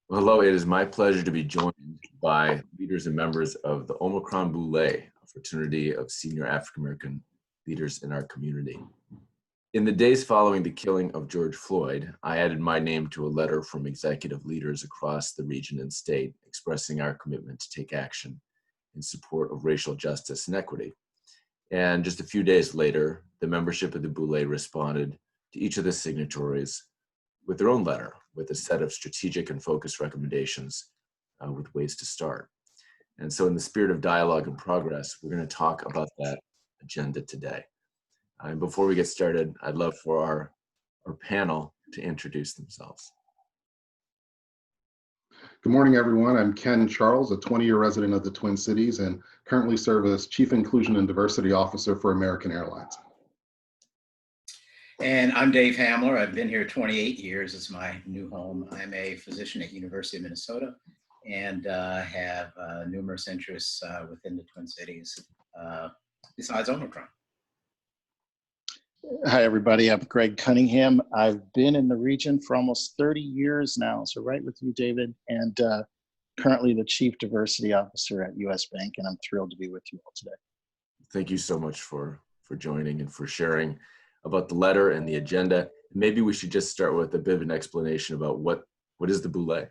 Well, hello, it is my pleasure to be joined by leaders and members of the Omicron Boulé, a fraternity of senior African-American leaders in our community. In the days following the killing of George Floyd, I added my name to a letter from executive leaders across the region and state expressing our commitment to take action in support of racial justice and equity. And just a few days later, the membership of the Boulé responded to each of the signatories with their own letter, with a set of strategic and focused recommendations with ways to start. And so in the spirit of dialogue and progress, we're going to talk about that agenda today. And before we get started, I'd love for our panel to introduce themselves. Good morning, everyone. I'm Ken Charles, a 20-year resident of the Twin Cities and currently serve as Chief Inclusion and Diversity Officer for American Airlines. And I'm Dave Hamlar. I've been here 28 years. It's my new home. I'm a physician at University of Minnesota and have numerous interests within the Twin Cities besides Omicron. Hi, everybody. I'm Greg Cunningham. I've been in the region for almost 30 years now, so right with you, David, and currently the Chief Diversity Officer at US Bank, and I'm thrilled to be with you all today. Thank you so much for joining and for sharing about the letter and the agenda. Maybe we should just start with a bit of an explanation about what is the Boulé?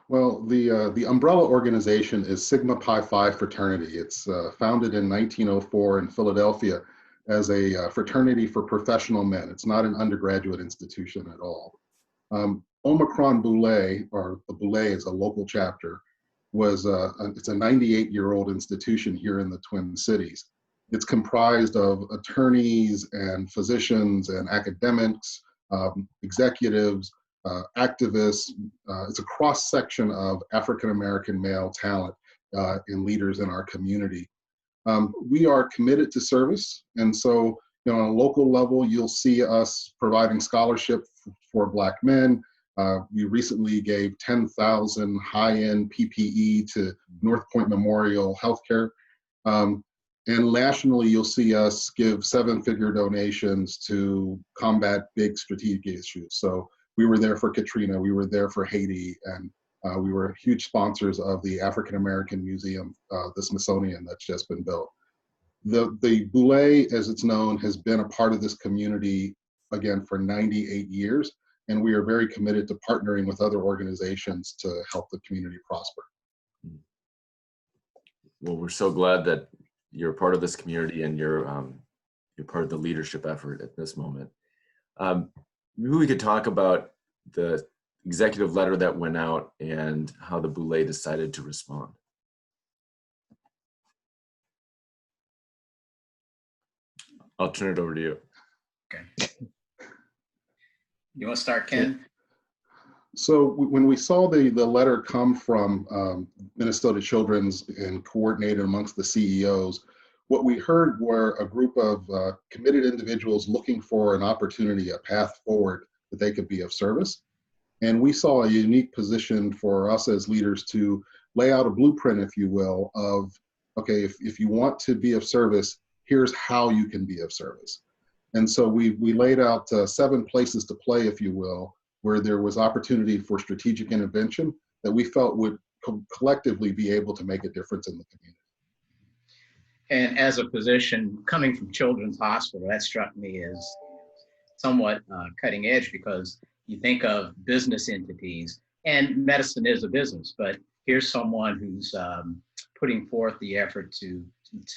Well, the umbrella organization is Sigma Pi Phi Fraternity. It's founded in 1904 in Philadelphia as a fraternity for professional men. It's not an undergraduate institution at all. Omicron Boulé, or the Boulé is a local chapter, it's a 98-year-old institution here in the Twin Cities. It's comprised of attorneys and physicians and academics, executives, activists. It's a cross-section of African-American male talent and leaders in our community. We are committed to service, and so on a local level, you'll see us providing scholarship for Black men. We recently gave 10,000 high-end PPE to North Point Memorial Healthcare. And nationally, you'll see us give seven-figure donations to combat big strategic issues. So we were there for Katrina, we were there for Haiti, and we were huge sponsors of the African American Museum, the Smithsonian that's just been built. The Boulé, as it's known, has been a part of this community, again, for 98 years, and we are very committed to partnering with other organizations to help the community prosper. Well, we're so glad that you're part of this community and you're part of the leadership effort at this moment. Maybe we could talk about the executive letter that went out and how the Boulé decided to respond. I'll turn it over to you. Okay. You want to start, Ken? So when we saw the letter come from Minnesota Children's and coordinated amongst the CEOs, what we heard were a group of committed individuals looking for an opportunity, a path forward that they could be of service. And we saw a unique position for us as leaders to lay out a blueprint, if you will, of, okay, if you want to be of service, here's how you can be of service. And so we laid out 7 places to play, if you will, where there was opportunity for strategic intervention that we felt would collectively be able to make a difference in the community. And as a physician coming from Children's Hospital, that struck me as somewhat cutting edge, because you think of business entities, and medicine is a business, but here's someone who's putting forth the effort to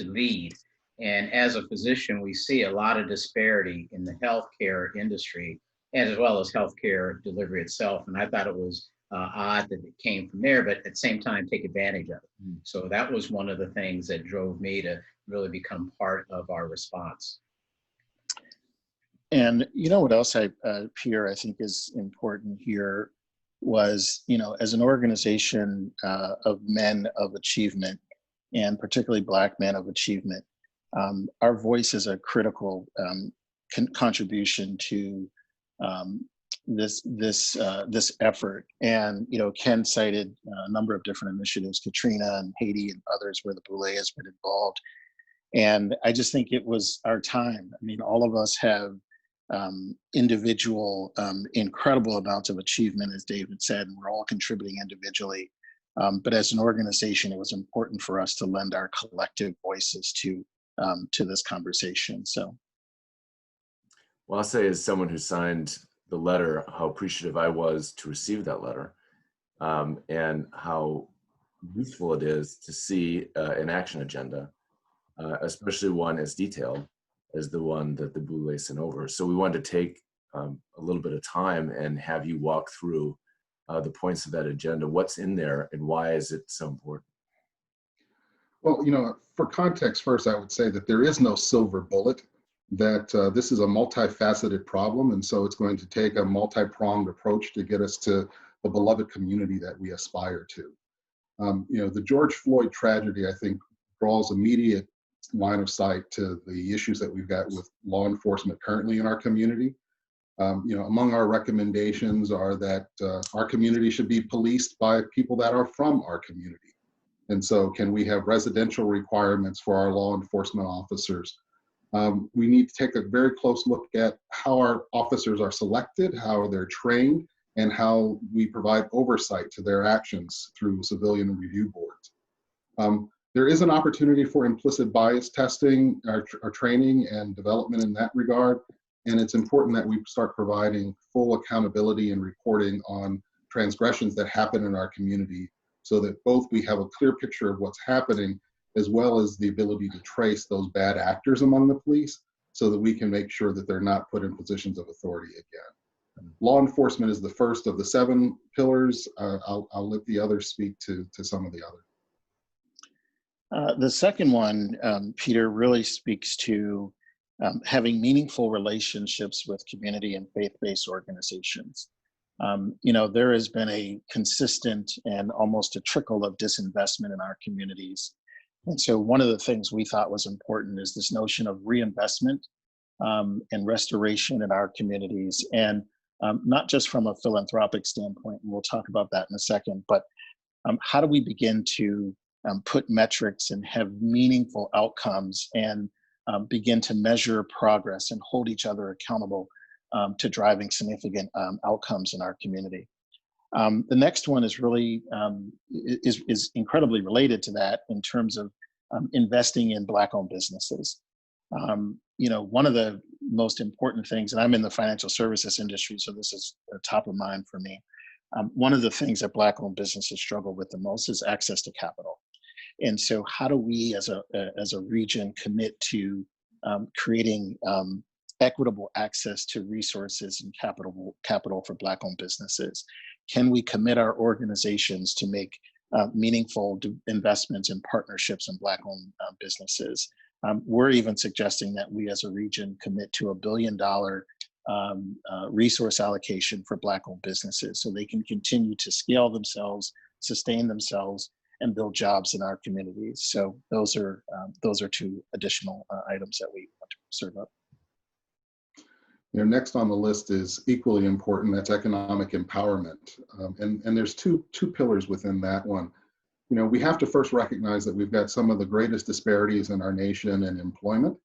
lead. And as a physician, we see a lot of disparity in the healthcare industry, as well as healthcare delivery itself. And I thought it was odd that it came from there, but at the same time, take advantage of it. So that was one of the things that drove me to really become part of our response. And you know what else, Pierre, I think is important here was, as an organization of men of achievement, and particularly Black men of achievement, our voice is a critical contribution to this effort. And Ken cited a number of different initiatives, Katrina and Haiti and others, where the Boulé has been involved. And I just think it was our time. I mean, all of us have individual, incredible amounts of achievement, as David said, and we're all contributing individually. But as an organization, it was important for us to lend our collective voices to this conversation. So, well, I'll say as someone who signed the letter, how appreciative I was to receive that letter, and how useful it is to see an action agenda, especially one as detailed as the one that the Boulé sent over. So we wanted to take a little bit of time and have you walk through the points of that agenda, what's in there, and why is it so important? Well, for context first, I would say that there is no silver bullet, that this is a multifaceted problem. And so it's going to take a multi-pronged approach to get us to the beloved community that we aspire to. The George Floyd tragedy, I think, draws immediate line of sight to the issues that we've got with law enforcement currently in our community. Among our recommendations are that our community should be policed by people that are from our community. And so can we have residential requirements for our law enforcement officers? We need to take a very close look at how our officers are selected, how they're trained, and how we provide oversight to their actions through civilian review boards. There is an opportunity for implicit bias testing, our training and development in that regard. And it's important that we start providing full accountability and reporting on transgressions that happen in our community, so that both we have a clear picture of what's happening, as well as the ability to trace those bad actors among the police, so that we can make sure that they're not put in positions of authority again. Law enforcement is the first of the 7 pillars. I'll let the others speak to some of the others. The second one, Peter, really speaks to having meaningful relationships with community and faith-based organizations. There has been a consistent and almost a trickle of disinvestment in our communities. And so one of the things we thought was important is this notion of reinvestment and restoration in our communities. And not just from a philanthropic standpoint, and we'll talk about that in a second, but how do we begin to put metrics and have meaningful outcomes and begin to measure progress and hold each other accountable to driving significant outcomes in our community. The next one is really is incredibly related to that in terms of investing in Black-owned businesses. One of the most important things, and I'm in the financial services industry, so this is top of mind for me. One of the things that Black-owned businesses struggle with the most is access to capital. And so how do we as a region commit to creating equitable access to resources and capital for Black-owned businesses? Can we commit our organizations to make meaningful investments in partnerships in Black-owned businesses? We're even suggesting that we as a region commit to $1 billion resource allocation for Black-owned businesses so they can continue to scale themselves, sustain themselves, and build jobs in our communities. So those are 2 additional items that we want to serve up. Next on the list is equally important. That's economic empowerment, and there's two pillars within that one. We have to first recognize that we've got some of the greatest disparities in our nation in employment,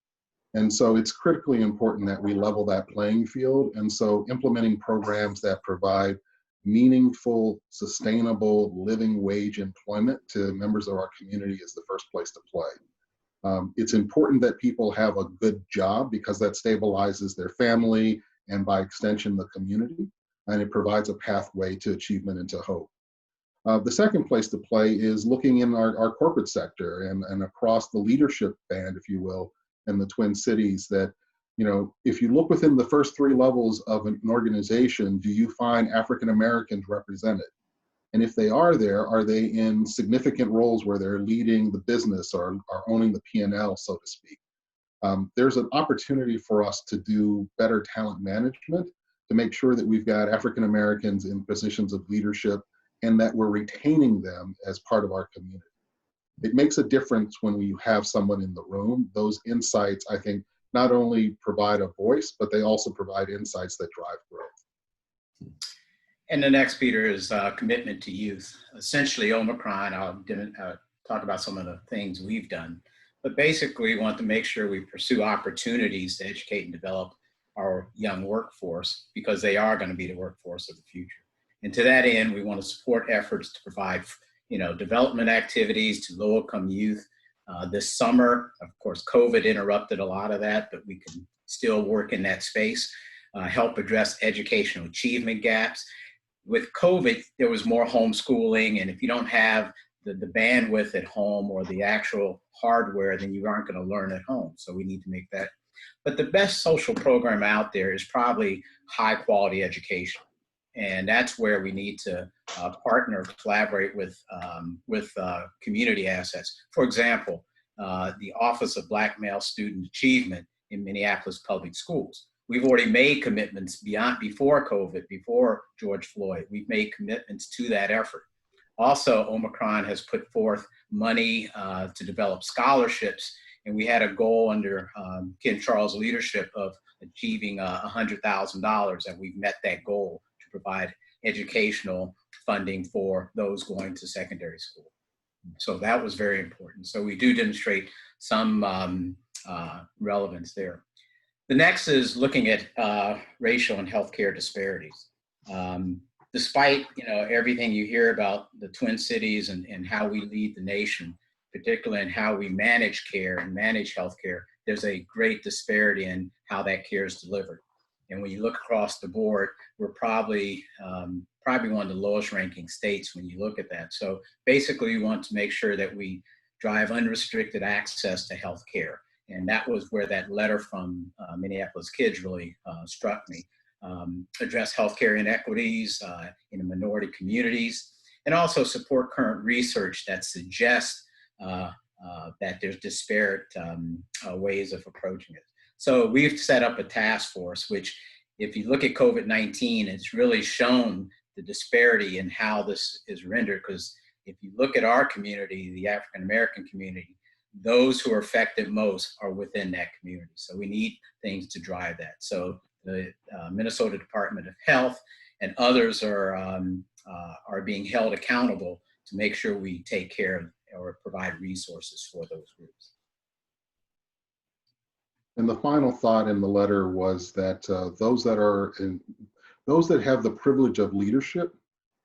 and so it's critically important that we level that playing field. And so implementing programs that provide meaningful, sustainable living wage employment to members of our community is the first place to play. It's important that people have a good job because that stabilizes their family and by extension the community, and it provides a pathway to achievement and to hope. The second place to play is looking in our corporate sector and across the leadership band, if you will, in the Twin Cities, that if you look within the first 3 levels of an organization, do you find African Americans represented? And if they are there, are they in significant roles where they're leading the business or are owning the P&L, so to speak? There's an opportunity for us to do better talent management to make sure that we've got African Americans in positions of leadership and that we're retaining them as part of our community. It makes a difference when we have someone in the room. Those insights, I think, not only provide a voice, but they also provide insights that drive growth. And the next, Peter, is commitment to youth. Essentially, Omicron, I'll talk about some of the things we've done, but basically we want to make sure we pursue opportunities to educate and develop our young workforce, because they are going to be the workforce of the future. And to that end, we want to support efforts to provide, development activities to low-income youth. This summer, of course, COVID interrupted a lot of that, but we can still work in that space, help address educational achievement gaps. With COVID, there was more homeschooling, and if you don't have the bandwidth at home or the actual hardware, then you aren't going to learn at home. So we need to make that. But the best social program out there is probably high quality education. And that's where we need to partner, collaborate with community assets. For example, the Office of Black Male Student Achievement in Minneapolis Public Schools. We've already made commitments before COVID, before George Floyd. We've made commitments to that effort. Also, Omicron has put forth money to develop scholarships, and we had a goal under Ken Charles' leadership of achieving $100,000, and we've met that goal to provide educational funding for those going to secondary school. So that was very important. So we do demonstrate some relevance there. The next is looking at racial and healthcare disparities. Despite everything you hear about the Twin Cities and how we lead the nation, particularly in how we manage care and manage healthcare, there's a great disparity in how that care is delivered. And when you look across the board, we're probably one of the lowest ranking states when you look at that. So basically, we want to make sure that we drive unrestricted access to healthcare. And that was where that letter from Minneapolis kids really struck me. Address healthcare inequities in the minority communities, and also support current research that suggests that there's disparate ways of approaching it. So we've set up a task force, which if you look at COVID-19, it's really shown the disparity in how this is rendered, because if you look at our community, the African-American community, those who are affected most are within that community. So we need things to drive that. So the Minnesota Department of Health and others are being held accountable to make sure we take care of or provide resources for those groups. And the final thought in the letter was that those that have the privilege of leadership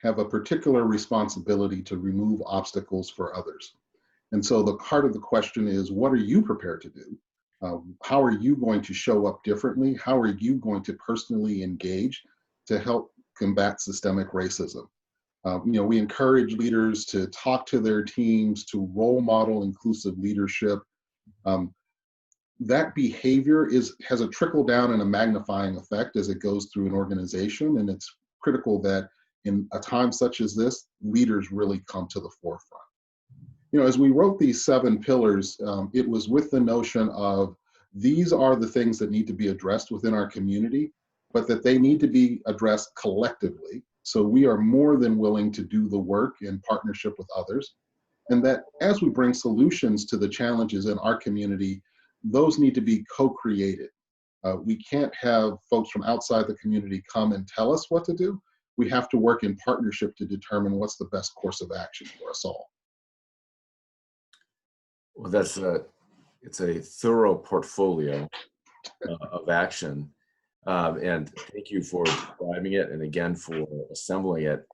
have a particular responsibility to remove obstacles for others. And so the heart of the question is, what are you prepared to do? How are you going to show up differently? How are you going to personally engage to help combat systemic racism? We encourage leaders to talk to their teams, to role model inclusive leadership. That behavior has a trickle down and a magnifying effect as it goes through an organization. And it's critical that in a time such as this, leaders really come to the forefront. As we wrote these 7 pillars, it was with the notion of these are the things that need to be addressed within our community, but that they need to be addressed collectively. So we are more than willing to do the work in partnership with others. And that as we bring solutions to the challenges in our community, those need to be co-created. We can't have folks from outside the community come and tell us what to do. We have to work in partnership to determine what's the best course of action for us all. Well, it's a thorough portfolio of action. And thank you for describing it and again for assembling it.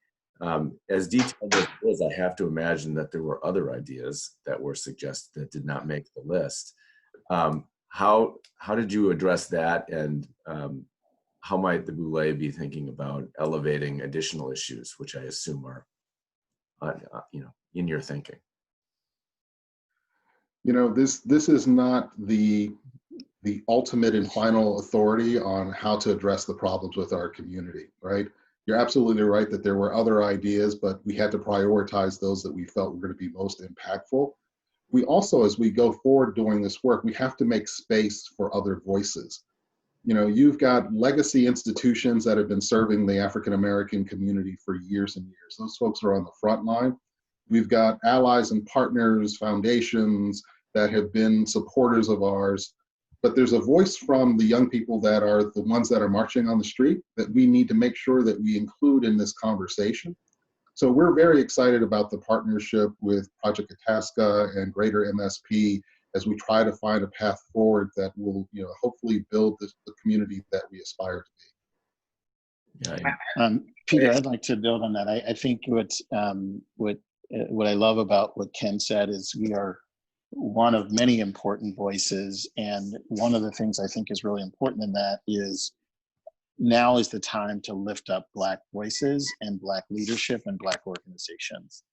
As detailed as it is, I have to imagine that there were other ideas that were suggested that did not make the list. How did you address that, and how might the Boulé be thinking about elevating additional issues, which I assume are in your thinking? This is not the ultimate and final authority on how to address the problems with our community, right? You're absolutely right that there were other ideas, but we had to prioritize those that we felt were going to be most impactful. We also, as we go forward doing this work, we have to make space for other voices. You've got legacy institutions that have been serving the African-American community for years and years. Those folks are on the front line. We've got allies and partners, foundations that have been supporters of ours. But there's a voice from the young people that are the ones that are marching on the street that we need to make sure that we include in this conversation. So we're very excited about the partnership with Project Itasca and Greater MSP as we try to find a path forward that will, hopefully build the community that we aspire to be. Yeah, Peter, I'd like to build on that. I think what I love about what Ken said is we are one of many important voices, and one of the things I think is really important in that is now is the time to lift up Black voices and Black leadership and Black organizations.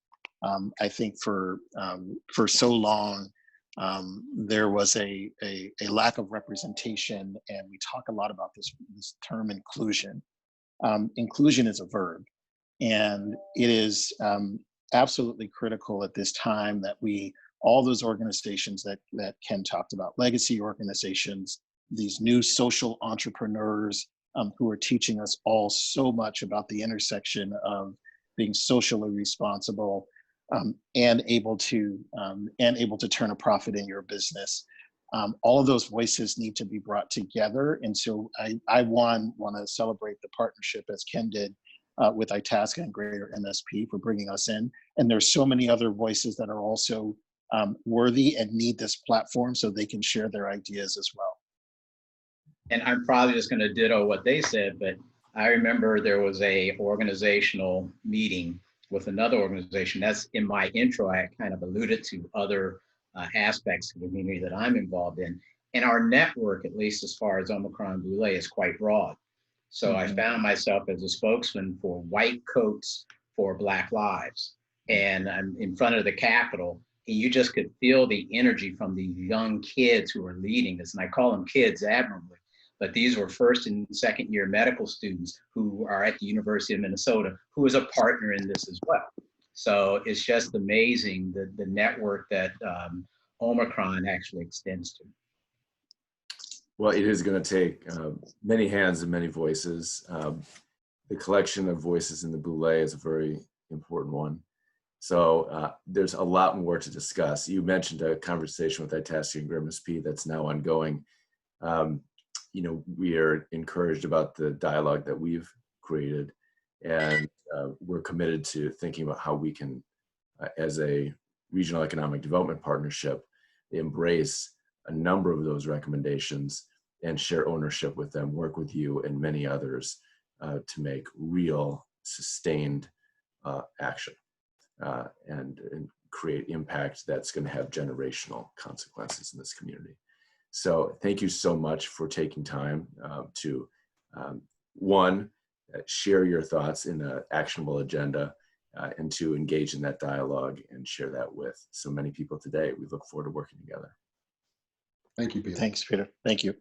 I think for so long, there was a lack of representation, and we talk a lot about this term inclusion. Inclusion is a verb, and it is absolutely critical at this time that all those organizations that Ken talked about, legacy organizations, these new social entrepreneurs who are teaching us all so much about the intersection of being socially responsible and able to turn a profit in your business. All of those voices need to be brought together. And so I want to celebrate the partnership, as Ken did, with Itasca and Greater MSP for bringing us in. And there's so many other voices that are also worthy and need this platform so they can share their ideas as well. And I'm probably just going to ditto what they said, but I remember there was a organizational meeting with another organization. That's in my intro. I kind of alluded to other aspects of the community that I'm involved in. And our network, at least as far as Omicron Boulé, is quite broad. So I found myself as a spokesman for White Coats for Black Lives. And I'm in front of the Capitol, and you just could feel the energy from these young kids who are leading this. And I call them kids admirably, but these were first and second year medical students who are at the University of Minnesota, who is a partner in this as well. So it's just amazing the network that Omicron actually extends to. well, it is going to take many hands and many voices. The collection of voices in the Boulé is a very important one. So there's a lot more to discuss. You mentioned a conversation with Itasca and Greater MSP that's now ongoing. We are encouraged about the dialogue that we've created, and we're committed to thinking about how we can, as a regional economic development partnership, embrace a number of those recommendations and share ownership with them, work with you and many others to make real, sustained action and create impact that's going to have generational consequences in this community. So thank you so much for taking time to, one, share your thoughts in an actionable agenda, and to engage in that dialogue and share that with so many people today. We look forward to working together. Thank you, Peter. Thanks, Peter. Thank you.